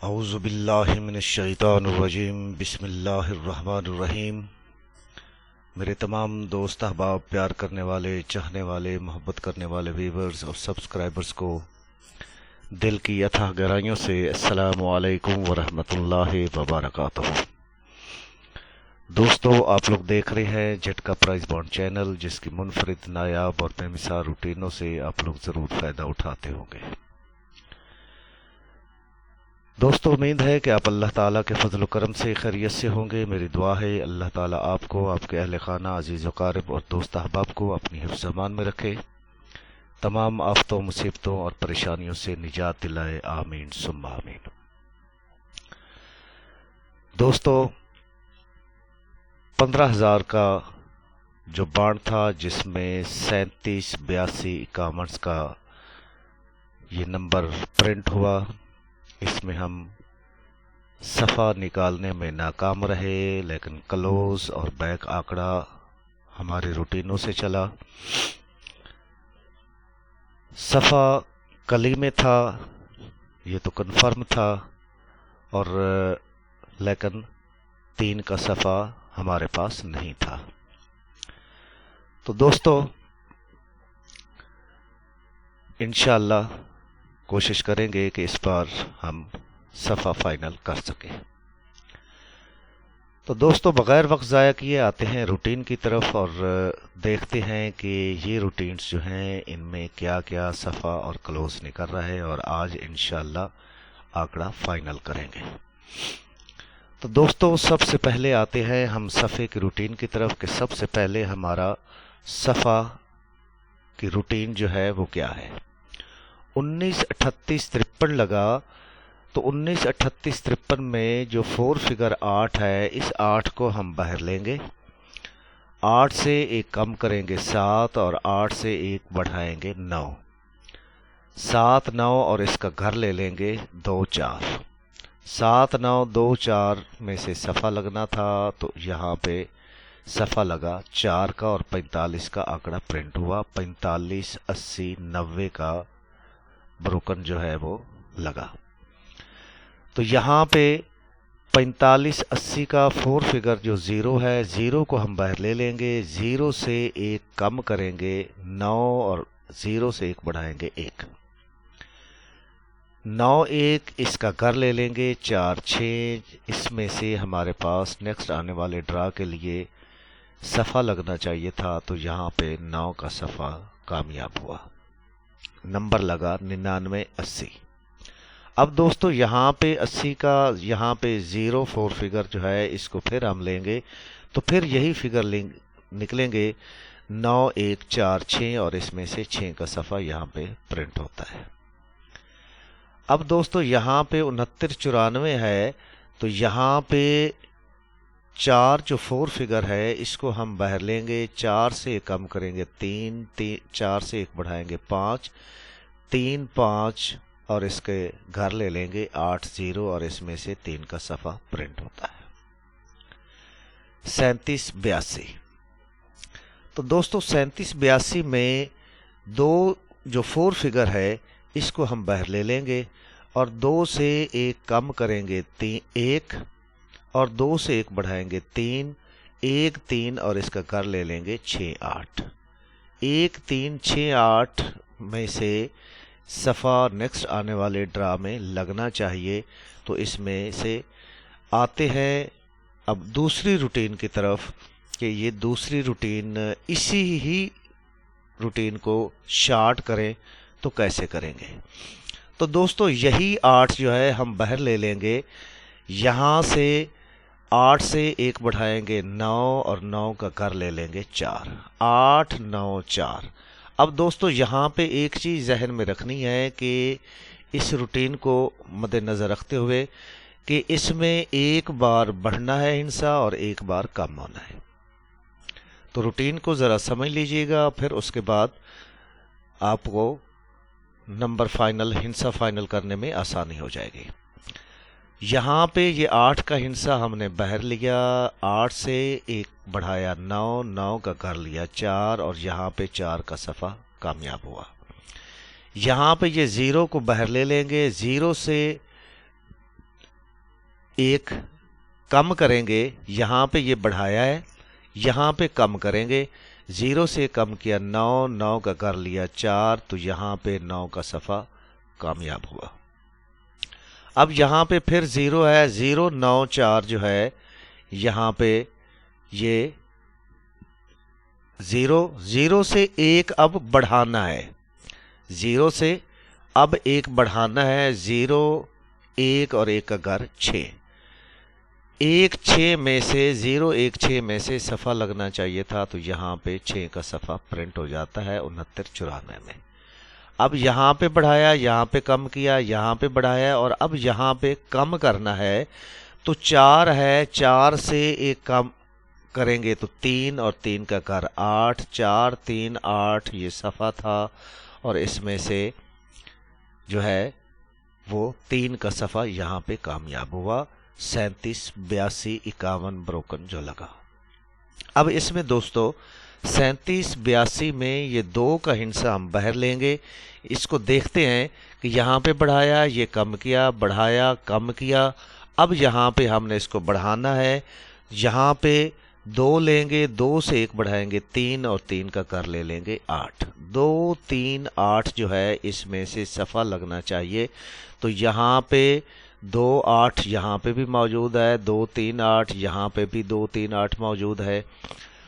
اعوذ باللہ من الشیطان الرجیم بسم اللہ الرحمن الرحیم۔ میرے تمام دوست احباب، پیار کرنے والے، چاہنے والے، محبت کرنے والے ویورز اور سبسکرائبرز کو دل کی اتھاہ گہرائیوں سے السلام علیکم ورحمۃ اللہ وبرکاتہ۔ دوستو، آپ لوگ دیکھ رہے ہیں جھٹکا پرائز بانڈ چینل، جس کی منفرد، نایاب اور بے مثال روٹینوں سے آپ لوگ ضرور فائدہ اٹھاتے ہوں گے۔ دوستو، امید ہے کہ آپ اللہ تعالیٰ کے فضل و کرم سے خیریت سے ہوں گے۔ میری دعا ہے اللہ تعالیٰ آپ کو، آپ کے اہل خانہ، عزیز و قارب اور دوست احباب کو اپنی حفظ امان میں رکھے، تمام آفتوں، مصیبتوں اور پریشانیوں سے نجات دلائے، آمین ثم آمین۔ دوستو، 15,000 کا جو بانڈ تھا، جس میں 37 82 51 کا یہ نمبر پرنٹ ہوا، اس میں ہم صفحہ نکالنے میں ناکام رہے، لیکن کلوز اور بیک آنکڑا ہمارے روٹینوں سے چلا۔ صفحہ کلی میں تھا، یہ تو کنفرم تھا، اور لیکن 3 کا صفحہ ہمارے پاس نہیں تھا۔ تو دوستو، انشاءاللہ کوشش کریں گے کہ اس بار ہم صفحہ فائنل کر سکیں۔ تو دوستو، بغیر وقت ضائع کیے آتے ہیں روٹین کی طرف اور دیکھتے ہیں کہ یہ روٹینز جو ہیں ان میں کیا کیا صفحہ اور کلوز نکل رہا ہے، اور آج انشاءاللہ آنکڑا فائنل کریں گے۔ تو دوستو، سب سے پہلے آتے ہیں ہم صفحے کی روٹین کی طرف کہ سب سے پہلے ہمارا صفحہ کی روٹین جو ہے وہ کیا ہے۔ 19 38 53 لگا، تو 19 38 53 میں جو 4 فگر 8 ہے، اس 8 کو ہم باہر لیں گے، 8 سے ایک کم کریں گے 7، اور 8 سے ایک بڑھائیں گے 9، 7 9 اور اس کا گھر لے لیں گے 2 4، 7 9 2 4 میں سے صفحہ لگنا تھا، تو یہاں پہ صفحہ لگا 4 کا، اور 45 کا آنکڑا پرنٹ ہوا، 45 80 90 کا بروکن جو ہے وہ لگا۔ تو یہاں پہ 45 80 کا 4 فگر جو 0 ہے، 0 کو ہم باہر لے لیں گے، 0 سے ایک کم کریں گے 9، اور 0 سے ایک بڑھائیں گے 1، 9 1 اس کا گھر لے لیں گے 4 6، اس میں سے ہمارے پاس نیکسٹ آنے والے ڈرا کے لیے صفحہ لگنا چاہیے تھا، تو یہاں پہ 9 کا صفحہ کامیاب ہوا، نمبر لگا 99 80۔ اب دوستو، یہاں پہ 80 کا، یہاں پہ 0 4 فگر جو ہے، اس کو پھر ہم لیں گے، تو پھر یہی فگر نکلیں گے 9 1 4 6، اور اس میں سے 6 کا صفحہ یہاں پہ پرنٹ ہوتا ہے۔ اب دوستو، یہاں پہ 69 94 ہے، تو یہاں پہ 4 جو 4 فگر ہے، اس کو ہم باہر لیں گے، 4 سے کم کریں گے 3، 4 سے ایک بڑھائیں گے 5، 3 5 اور اس کے گھر لے لیں گے 8 0، اور اس میں سے 3 کا صفحہ پرنٹ ہوتا ہے 37 82۔ تو دوستو، 37 82 میں دو جو 4 فگر ہے، اس کو ہم باہر لے لیں گے، اور 2 سے ایک کم کریں گے 1، اور 2 سے ایک بڑھائیں گے 3، 1 3 اور اس کا گھر لے لیں گے 6 8، 1 3 6 8 میں سے صفحہ نیکسٹ آنے والے ڈرا میں لگنا چاہیے، تو اس میں سے آتے ہیں اب دوسری روٹین کی طرف کہ یہ دوسری روٹین اسی ہی روٹین کو شارٹ کریں تو کیسے کریں گے۔ تو دوستو، یہی 8 جو ہے ہم باہر لے لیں گے، یہاں سے 8 سے ایک بڑھائیں گے 9، اور 9 کا گھر لے لیں گے 4، 8 9 4۔ اب دوستو، یہاں پہ ایک چیز ذہن میں رکھنی ہے کہ اس روٹین کو مد نظر رکھتے ہوئے کہ اس میں ایک بار بڑھنا ہے ہندسہ اور ایک بار کم ہونا ہے، تو روٹین کو ذرا سمجھ لیجئے گا، پھر اس کے بعد آپ کو نمبر فائنل، ہندسہ فائنل کرنے میں آسانی ہو جائے گی۔ یہاں پہ یہ 8 کا ہندسہ ہم نے باہر لیا، 8 سے ایک بڑھایا 9، 9 کا گھر لیا 4، اور یہاں پہ 4 کا صفحہ کامیاب ہوا۔ یہاں پہ یہ 0 کو باہر لے لیں گے، 0 سے एक कम करेंगे, यहाँ पे ये बढ़ाया है, यहाँ पे कम करेंगे, 0 से कम किया 9, 9 का कर लिया 4, तो यहाँ पे 9 का सफ़ा कामयाब हुआ। अब यहाँ पे फिर 0 है, 0 9 4 जो है यहाँ पे ये 0 से 1 अब बढ़ाना है, 0 से अब 1 बढ़ाना है, 0 1 और 1 का घर 6, 1 6 में से 0 1 6 में से सफ़ा लगना चाहिए था, तो यहाँ पे 6 का सफ़ा प्रिंट हो जाता है 6994 में। अब यहाँ पे बढ़ाया, यहाँ पे कम किया, यहाँ पे बढ़ाया और अब यहाँ पे कम करना है, तो 4 है, 4 से 1 कम करेंगे तो 3 और 3 का घर 8, 4 3 8 ये सफ़ा था और इसमें से जो है वो 3 का सफ़ा यहाँ पे कामयाब हुआ, 37 82 51 ब्रोकन जो लगा। अब इसमें दोस्तों 37 82 में ये 2 का हिस्सा हम बाहर लेंगे। इसको देखते हैं कि यहाँ पे बढ़ाया, ये कम किया, बढ़ाया कम किया, अब यहाँ पे हमने इसको बढ़ाना है, यहाँ पे 2 लेंगे, 2 से 1 बढ़ाएंगे 3 और 3 का कर ले लेंगे 8, 2 3 8 जो है इसमें से सफ़ा लगना चाहिए, तो यहाँ पे 2 8 यहाँ पे भी मौजूद है, 2 3 8 यहाँ पे भी 2 3 8 मौजूद है।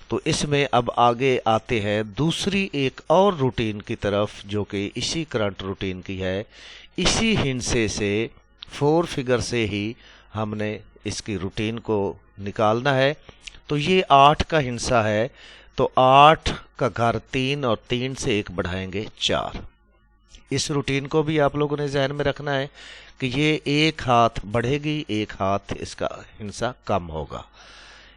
तो इसमें अब आगे आते हैं दूसरी एक और रूटीन की तरफ जो कि इसी करंट रूटीन की है। इसी हिस्से से 4 फिगर से ही हमने इसकी रूटीन को निकालना है। तो ये 8 का हिस्सा है, तो 8 का घर 3 और 3 से 1 बढ़ाएंगे 4। इस रूटीन को भी आप लोगों ने ध्यान में रखना है कि ये एक हाथ बढ़ेगी, एक हाथ इसका हिस्सा कम होगा।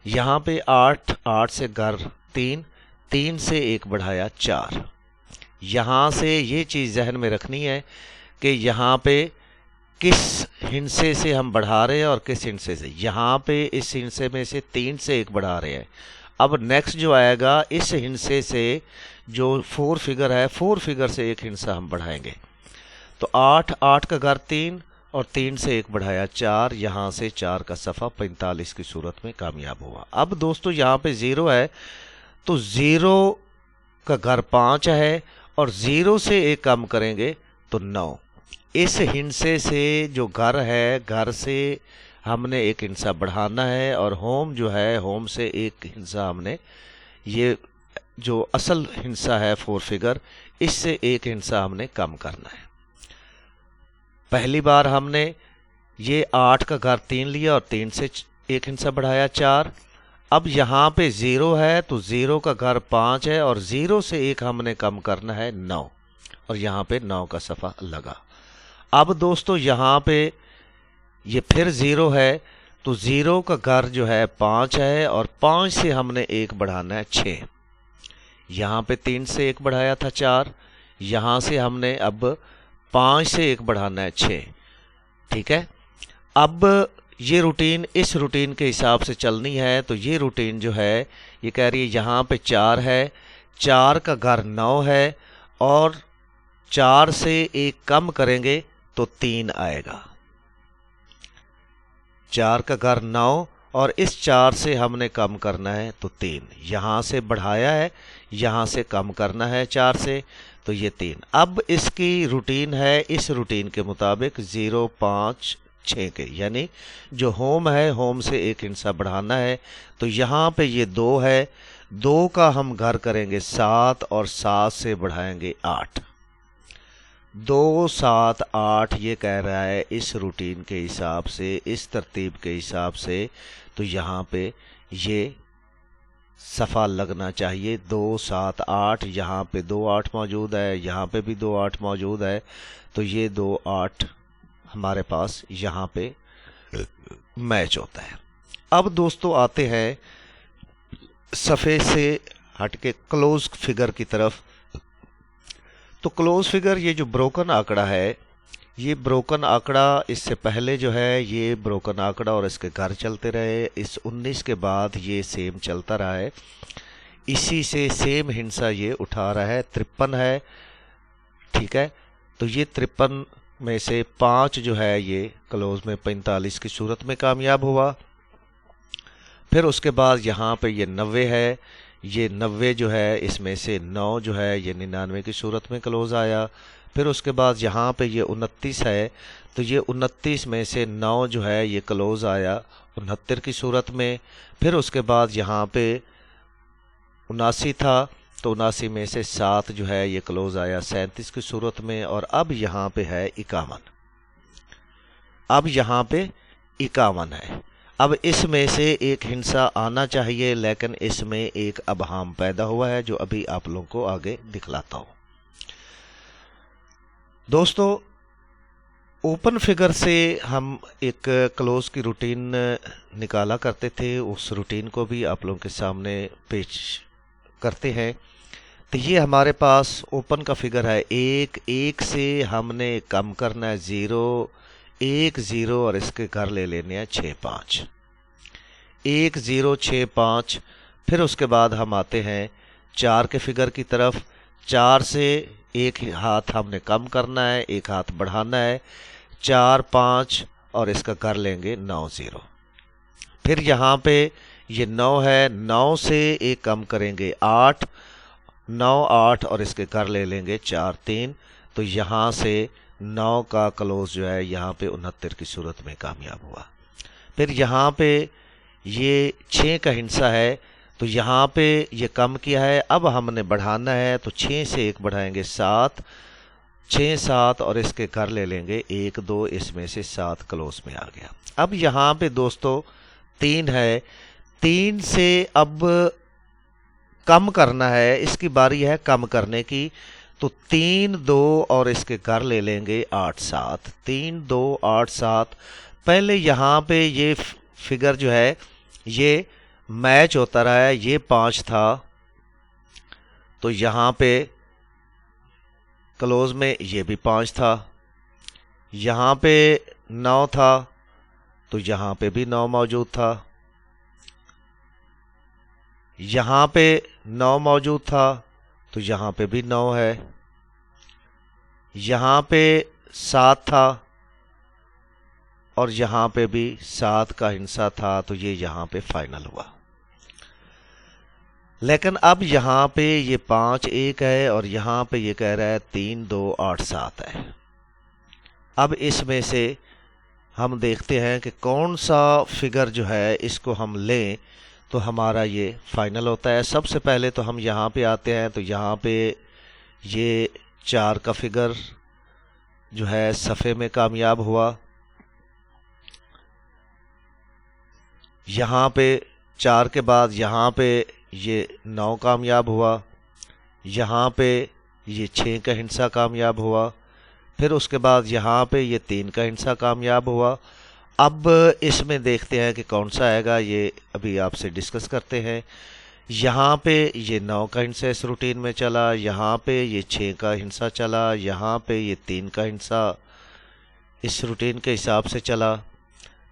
यहाँ पे 8 8 से घर 3, 3 से 1 बढ़ाया 4। यहाँ से ये चीज़ जहन में रखनी है कि यहाँ पे किस हिस्से से हम बढ़ा रहे हैं और किस हिस्से से। यहाँ पे इस हिस्से में से 3 से 1 बढ़ा रहे हैं। अब नेक्स्ट जो आएगा इस हिस्से से जो 4 फिगर है, 4 फिगर से 1 हिस्सा हम बढ़ाएंगे। तो 8 8 का घर 3 और 3 से 1 बढ़ाया 4, यहाँ से 4 का सफ़ा 45 की सूरत में कामयाब हुआ। अब दोस्तों यहाँ पे 0 है, तो 0 का घर 5 है और 0 से 1 कम करेंगे तो 9। इस हिस्से से जो घर है, घर से हमने 1 हिस्सा बढ़ाना है और होम जो है, होम से 1 हिस्सा हमने, ये जो असल हिस्सा है 4 फिगर, इससे 1 हिस्सा हमने कम करना है। पहली बार हमने ये 8 का घर 3 लिया और 3 से 1 हिस्सा बढ़ाया 4। अब यहाँ पे 0 है, तो 0 का घर 5 है और 0 से 1 हमने कम करना है 9 और यहाँ पे 9 का सफ़ा लगा। अब दोस्तों यहाँ पे ये फिर 0 है, तो 0 का घर जो है 5 है और 5 से हमने 1 बढ़ाना है 6। यहाँ पे 3 से 1 बढ़ाया था 4, यहाँ से हमने अब 5 से 1 बढ़ाना है 6। ठीक है, अब ये रूटीन इस रूटीन के हिसाब से चलनी है। तो ये रूटीन जो है ये कह रही है यहाँ पे 4 है, 4 का घर 9 है और 4 से 1 कम करेंगे तो 3 आएगा। 4 का घर 9 और इस 4 से हमने कम करना है तो 3, यहाँ से बढ़ाया है, यहाँ से कम करना है 4 से, तो ये 3। अब इसकी रूटीन है इस रूटीन के मुताबिक 0 5 6 के, यानी जो होम है, होम से 1 हिस्सा बढ़ाना है। तो यहाँ पे ये 2 है, 2 का हम घर करेंगे 7 और 7 से बढ़ाएंगे 8। 2 7 8 ये कह रहा है इस रूटीन के हिसाब से, इस तरतीब के हिसाब से। तो यहाँ पे ये सफ़ा लगना चाहिए 2 7 8, यहाँ पे 2 8 मौजूद है, यहाँ पे भी 2 8 मौजूद है, तो ये 2 8 हमारे पास यहाँ पे मैच होता है। अब दोस्तों आते हैं सफ़े से हटके क्लोज फिगर की तरफ। तो क्लोज फिगर ये जो ब्रोकन आंकड़ा है, ये ब्रोकन आंकड़ा इससे पहले जो है ये ब्रोकन आंकड़ा और इसके घर चलते रहे, इस 19 के बाद ये सेम चलता रहा है, इसी से सेम हिस्सा ये उठा रहा है, 53 है। ठीक है, तो ये 53 میں سے 5 جو ہے یہ کلوز میں 45 کی صورت میں کامیاب ہوا۔ پھر اس کے بعد یہاں پہ یہ 90 ہے، یہ 90 جو ہے اس میں سے 9 جو ہے یہ 99 کی صورت میں کلوز آیا۔ پھر اس کے بعد یہاں پہ یہ 29 ہے، تو یہ 29 میں سے 9 جو ہے یہ کلوز آیا 69 کی صورت میں۔ پھر اس کے بعد یہاں پہ 79 تھا، تو 79 میں سے 7 جو ہے یہ کلوز آیا 37 کی صورت میں۔ اور اب یہاں پہ ہے 51، اب یہاں پہ 51 ہے۔ اب اس میں سے ایک ہندسہ آنا چاہیے، لیکن اس میں ایک ابہام پیدا ہوا ہے جو ابھی آپ لوگوں کو آگے دکھلاتا ہوں۔ دوستو، اوپن فگر سے ہم ایک کلوز کی روٹین نکالا کرتے تھے، اس روٹین کو بھی آپ لوگوں کے سامنے پیش کرتے ہیں۔ تو یہ ہمارے پاس اوپن کا فگر ہے، ایک سے ہم نے کم کرنا ہے 0 1 0 اور اس کے گھر لے لینے ہیں 6 5 1 0 6 5۔ پھر اس کے بعد ہم آتے ہیں 4 کے فگر کی طرف، 4 سے ایک ہاتھ ہم نے کم کرنا ہے، ایک ہاتھ بڑھانا ہے، 4 5 اور اس کا گھر لیں گے 9 0۔ پھر یہاں پہ یہ 9 ہے، 9 سے ایک کم کریں گے 8 9 8 اور اس کے گھر لے لیں گے 4 3۔ تو یہاں سے 9 کا کلوز جو ہے یہاں پہ 69 کی صورت میں کامیاب ہوا۔ پھر یہاں پہ یہ 6 کا ہندسہ ہے، تو یہاں پہ یہ کم کیا ہے، اب ہم نے بڑھانا ہے، تو 6 سے ایک بڑھائیں گے 7 6 7 اور اس کے گھر لے لیں گے 1 2، اس میں سے 7 کلوز میں آ گیا۔ اب یہاں پہ دوستو 3 ہے، 3 سے اب کم کرنا ہے، اس کی باری ہے کم کرنے کی، تو 3 2 اور اس کے گھر لے لیں گے 8 7 3 2 8 7۔ پہلے یہاں پہ یہ فگر جو ہے یہ میچ ہوتا رہا ہے، یہ 5 تھا تو یہاں پہ کلوز میں یہ بھی 5 تھا، یہاں پہ 9 تھا تو یہاں پہ بھی 9 موجود تھا، یہاں پہ 9 موجود تھا تو یہاں پہ بھی 9 ہے، یہاں پہ 7 تھا اور یہاں پہ بھی 7 کا ہندسہ تھا، تو یہ یہاں پہ فائنل ہوا۔ لیکن اب یہاں پہ یہ 5 1 ہے اور یہاں پہ یہ کہہ رہا ہے 3 2 8 7 ہے۔ اب اس میں سے ہم دیکھتے ہیں کہ کون سا فگر جو ہے اس کو ہم لیں تو ہمارا یہ فائنل ہوتا ہے۔ سب سے پہلے تو ہم یہاں پہ آتے ہیں، تو یہاں پہ یہ 4 کا فگر جو ہے صفحے میں کامیاب ہوا، یہاں پہ 4 کے بعد یہاں پہ یہ 9 کامیاب ہوا، یہاں پہ یہ 6 کا ہندسہ کامیاب ہوا، پھر اس کے بعد یہاں پہ یہ 3 کا ہندسہ کامیاب ہوا۔ اب اس میں دیکھتے ہیں کہ کون سا آئے گا، یہ ابھی آپ سے ڈسکس کرتے ہیں۔ یہاں پہ یہ 9 کا ہندسہ اس روٹین میں چلا، یہاں پہ یہ 6 کا ہندسہ چلا، یہاں پہ یہ 3 کا ہندسہ اس روٹین کے حساب سے چلا،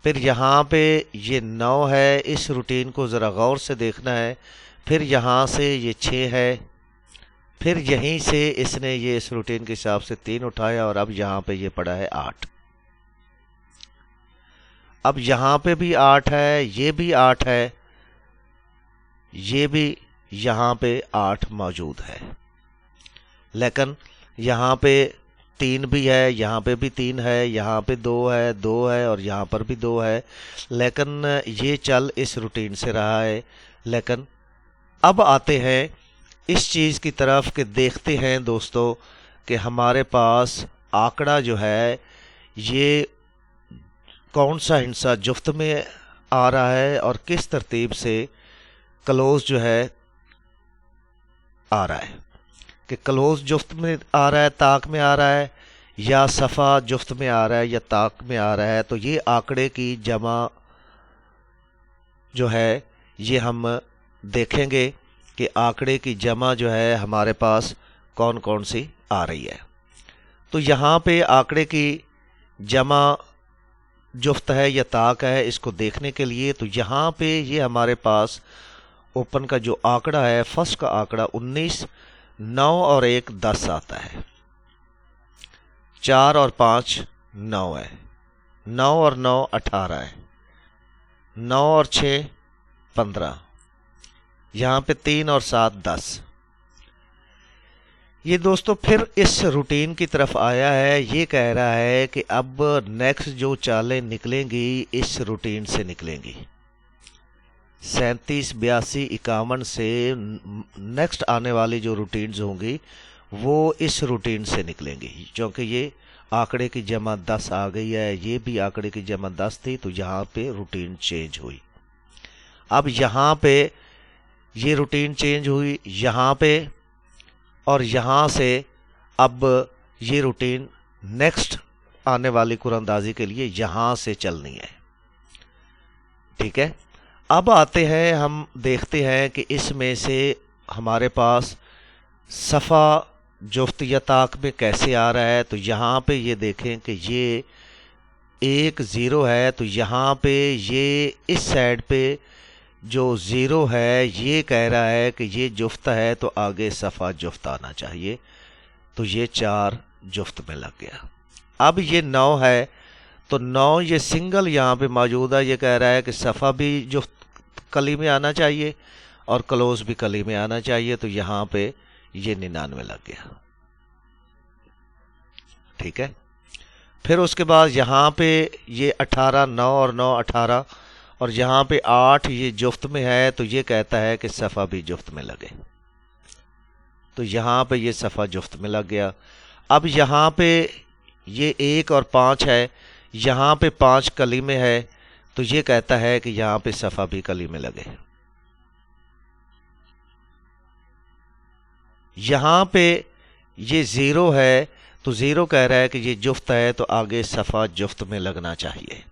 پھر یہاں پہ یہ 9 ہے، اس روٹین کو ذرا غور سے دیکھنا ہے، پھر یہاں سے یہ 6 ہے، پھر یہیں سے اس نے یہ اس روٹین کے حساب سے 3 اٹھایا اور اب یہاں پہ یہ پڑا ہے 8۔ اب یہاں پہ بھی 8 ہے، یہ بھی 8 ہے، یہ بھی یہاں پہ 8 موجود ہے، لیکن یہاں پہ 3 بھی ہے، یہاں پہ بھی 3 ہے، یہاں پہ 2 ہے 2 ہے اور یہاں پر بھی 2 ہے، لیکن یہ چل اس روٹین سے رہا ہے۔ لیکن اب آتے ہیں اس چیز کی طرف کہ دیکھتے ہیں دوستو کہ ہمارے پاس آنکڑا جو ہے یہ کون سا ہندسہ جفت میں آ رہا ہے اور کس ترتیب سے کلوز جو ہے آ رہا ہے، کہ کلوز جفت میں آ رہا ہے، طاق میں آ رہا ہے، یا صفحہ جفت میں آ رہا ہے یا طاق میں آ رہا ہے۔ تو یہ آنکڑے کی جمع جو ہے یہ ہم دیکھیں گے کہ آنکڑے کی جمع جو ہے ہمارے پاس کون کون سی آ رہی ہے۔ تو یہاں پہ آنکڑے کی جمع جفت ہے یا طاق ہے، اس کو دیکھنے کے لیے تو یہاں پہ یہ ہمارے پاس اوپن کا جو آنکڑا ہے، فرسٹ کا آنکڑا 19 9 اور 1 10 آتا ہے، 4 और 5 9 है, 9 और 9 18 है, 9 और 6 15, यहाँ पे 3 और 7 10। ये दोस्तों फिर इस रूटीन की तरफ आया है। ये कह रहा है कि अब नेक्स्ट जो चालें निकलेंगी इस रूटीन से निकलेंगी। 37 82 51 से नेक्स्ट आने वाली जो रूटीन्स होंगी वो इस रूटीन से निकलेंगी, क्योंकि ये आंकड़े की जमा 10 आ गई है, ये भी आंकड़े की जमा 10 थी, तो यहाँ पे रूटीन चेंज हुई। अब यहाँ पे ये रूटीन चेंज हुई यहाँ पे, और यहाँ से अब ये रूटीन नेक्स्ट आने वाली कुरानंदाजी के लिए यहाँ से चलनी है। ठीक है, अब आते हैं, हम देखते हैं कि इसमें से हमारे पास सफ़ा जुफ्त या ताक में कैसे आ रहा है। तो यहाँ पे ये देखें कि ये 1 0 है, तो यहाँ पे ये इस साइड पे जो 0 है ये कह रहा है कि ये जुफ्त है, तो आगे सफ़ा जुफ्त आना चाहिए, तो ये 4 जुफ्त में लग गया। अब ये 9 है, तो 9 ये सिंगल यहाँ पे मौजूद है, ये कह रहा है कि सफ़ा भी जुफ्त कली में आना चाहिए और क्लोज भी कली में आना चाहिए, तो यहाँ पे ये 99 लग गया। ठीक है, फिर उसके बाद यहाँ पे ये 18 9 और 9 18, और यहाँ पे 8 ये जुफ्त में है, तो ये कहता है कि सफ़ा भी जुफ्त में लगे, तो यहाँ पे ये सफ़ा जुफ्त में लग गया। अब यहाँ पे ये 1 और 5 है, यहाँ पे 5 कली में है, तो ये कहता है कि यहाँ पे सफ़ा भी कली में लगे। यहाँ पे ये 0 है, तो 0 कह रहा है कि ये जुफ्त है, तो आगे सफ़ा जुफ्त में लगना चाहिए।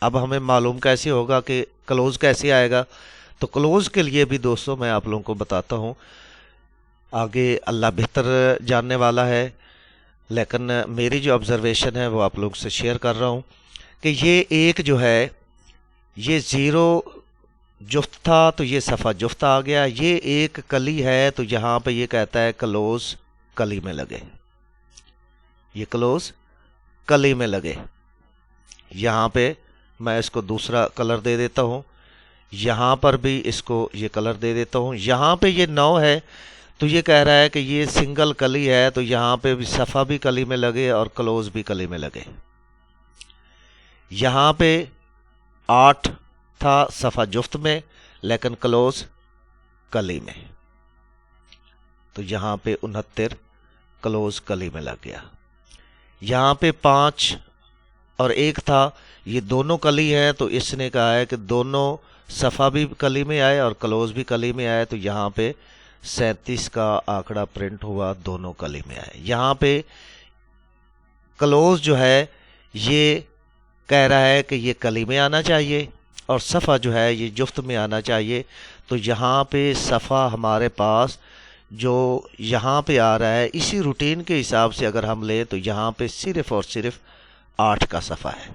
अब हमें मालूम कैसे होगा कि क्लोज कैसे आएगा, तो क्लोज के लिए भी दोस्तों मैं आप लोगों को बताता हूँ, आगे अल्लाह बेहतर जानने वाला है, लेकिन मेरी जो ऑब्जर्वेशन है वो आप लोगों से शेयर कर रहा हूँ कि ये 1 जो है ये 0 जुफ्त था, तो ये सफ़ा जुफ्त आ गया। ये 1 कली है, तो यहाँ पे ये कहता है क्लोज कली में लगे, ये क्लोज कली में लगे। यहाँ पे मैं इसको दूसरा कलर दे देता हूँ, यहाँ पर भी इसको ये कलर दे देता हूँ। यहाँ पे ये 9 है, तो ये कह रहा है कि ये सिंगल कली है, तो यहाँ पे भी सफ़ा भी कली में लगे और क्लोज भी कली में लगे। यहाँ पे 8 था सफ़ा जुफ्त में, लेकिन क्लोज कली में, तो यहाँ पे 69 क्लोज कली में लग गया। यहाँ पे 5 और 1 था, ये दोनों कली है, तो इसने कहा है कि दोनों सफ़ा भी कली में आए और क्लोज भी कली में आए, तो यहाँ पे 37 का आंकड़ा प्रिंट हुआ, दोनों कली में आए। यहाँ पे क्लोज जो है ये कह रहा है कि ये कली में आना चाहिए और सफ़ा जो है ये जुफ्त में आना चाहिए, तो यहाँ पे सफ़ा हमारे पास जो यहाँ पे आ रहा है इसी रूटीन के हिसाब से अगर हम लें तो यहाँ पे सिर्फ़ और सिर्फ 8 का सफ़ा है।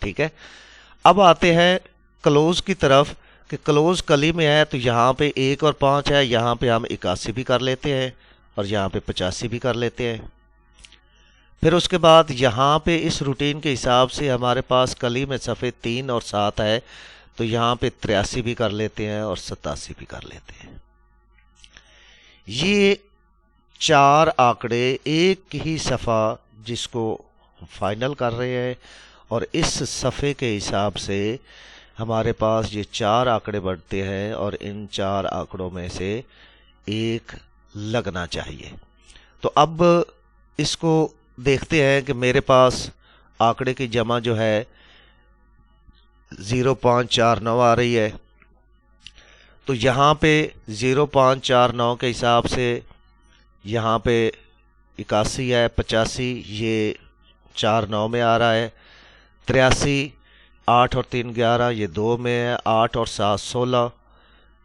ठीक है, अब आते हैं क्लोज की तरफ कि क्लोज कली में है, तो यहाँ पे 1 और 5 है, यहाँ पे हम 81 भी कर लेते हैं और यहाँ पे 85 भी कर लेते हैं। फिर उसके बाद यहाँ पे इस रूटीन के हिसाब से हमारे पास कली में सफ़े 3 और 7 है, तो यहाँ पे 83 भी कर लेते हैं और 87 भी कर लेते हैं। ये 4 आंकड़े एक ही सफ़ा जिसको फाइनल कर रहे हैं, और इस सफ़े के हिसाब से हमारे पास ये 4 आंकड़े बढ़ते हैं और इन 4 आंकड़ों में से एक लगना चाहिए। तो अब इसको देखते हैं कि मेरे पास आंकड़े की जमा जो है 0549 आ रही है, तो यहाँ पे 0549 के हिसाब से यहाँ पे 81 है, 85 ये 4 9 में आ रहा है, 83 8 और 3 11 ये 2 में है, 8 और 7 16,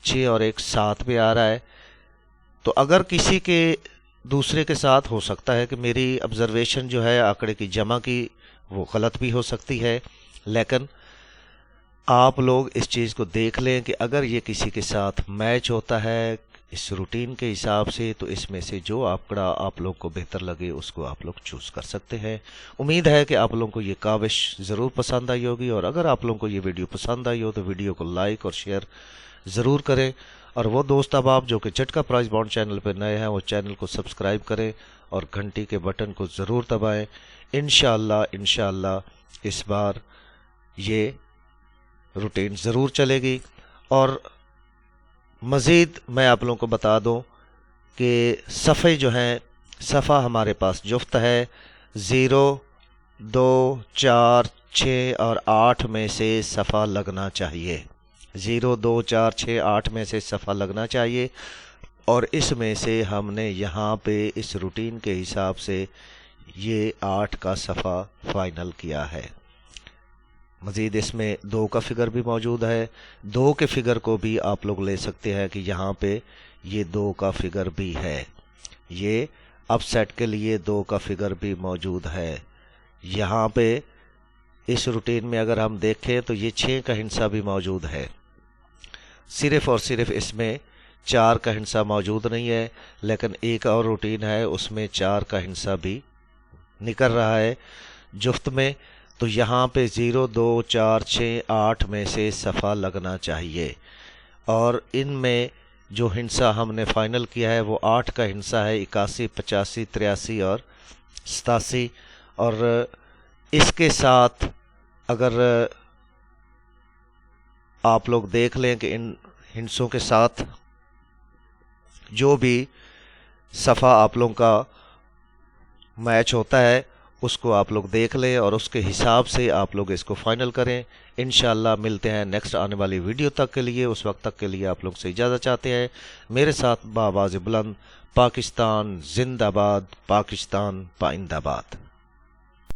6 और 1 7 में आ रहा है। तो अगर किसी के दूसरे के साथ हो सकता है कि मेरी ऑब्जर्वेशन जो है आंकड़े की जमा की वो गलत भी हो सकती है, लेकिन आप लोग इस चीज़ को देख लें कि अगर ये किसी के साथ मैच होता है, इस रूटीन के हिसाब से, तो इसमें से जो आंकड़ा आप लोग को बेहतर लगे उसको आप लोग चूज़ कर सकते हैं। उम्मीद है कि आप लोगों को ये काविश ज़रूर पसंद आई होगी, और अगर आप लोगों को ये वीडियो पसंद आई हो तो वीडियो को लाइक और शेयर ज़रूर करें, और वो दोस्त अहबाब जो कि झटका प्राइस बॉन्ड चैनल पर नए हैं वो चैनल को सब्सक्राइब करें और घंटी के बटन को ज़रूर दबाएँ। इंशाअल्लाह इस बार ये रूटीन ज़रूर चलेगी। और मज़ीद मैं आप लोगों को बता दूं कि सफ़े जो हैं, सफ़ा हमारे पास जुफ्त है 0, 2, 4, 6 और 8 में से सफ़ा लगना चाहिए। 0, 2, 4, 6, 8 में से सफ़ा लगना चाहिए, और इसमें से हमने यहाँ पे इस रूटीन के हिसाब से ये 8 का सफ़ा फाइनल किया है। मज़ीद इसमें 2 का फिगर भी मौजूद है, 2 के फिगर को भी आप लोग ले सकते हैं कि यहाँ पे ये 2 का फिगर भी है। ये अपसेट के लिए 2 का फिगर भी मौजूद है। यहाँ पे इस रूटीन में अगर हम देखें तो ये 6 का हिस्सा भी मौजूद है। सिर्फ़ और सिर्फ इसमें 4 का हिस्सा मौजूद नहीं है, लेकिन एक और रूटीन है उसमें 4 का हिस्सा भी निकल रहा है जुफ्त में। तो यहाँ पे 0, 2, 4, 6, 8 में से सफ़ा लगना चाहिए, और इनमें जो हिस्सा हमने फाइनल किया है वो 8 का हिस्सा है, 81, 85, 83 और 87। और इसके साथ अगर आप लोग देख लें कि इन हिस्सों के साथ जो भी सफ़ा आप लोगों का मैच होता है उसको आप लोग देख लें और उसके हिसाब से आप लोग इसको फाइनल करें। इंशाअल्लाह मिलते हैं नेक्स्ट आने वाली वीडियो तक के लिए। उस वक्त तक के लिए आप लोग से इजाज़त चाहते हैं। मेरे साथ बावाज़ बुलंद, पाकिस्तान जिंदाबाद, पाकिस्तान पाइंदाबाद।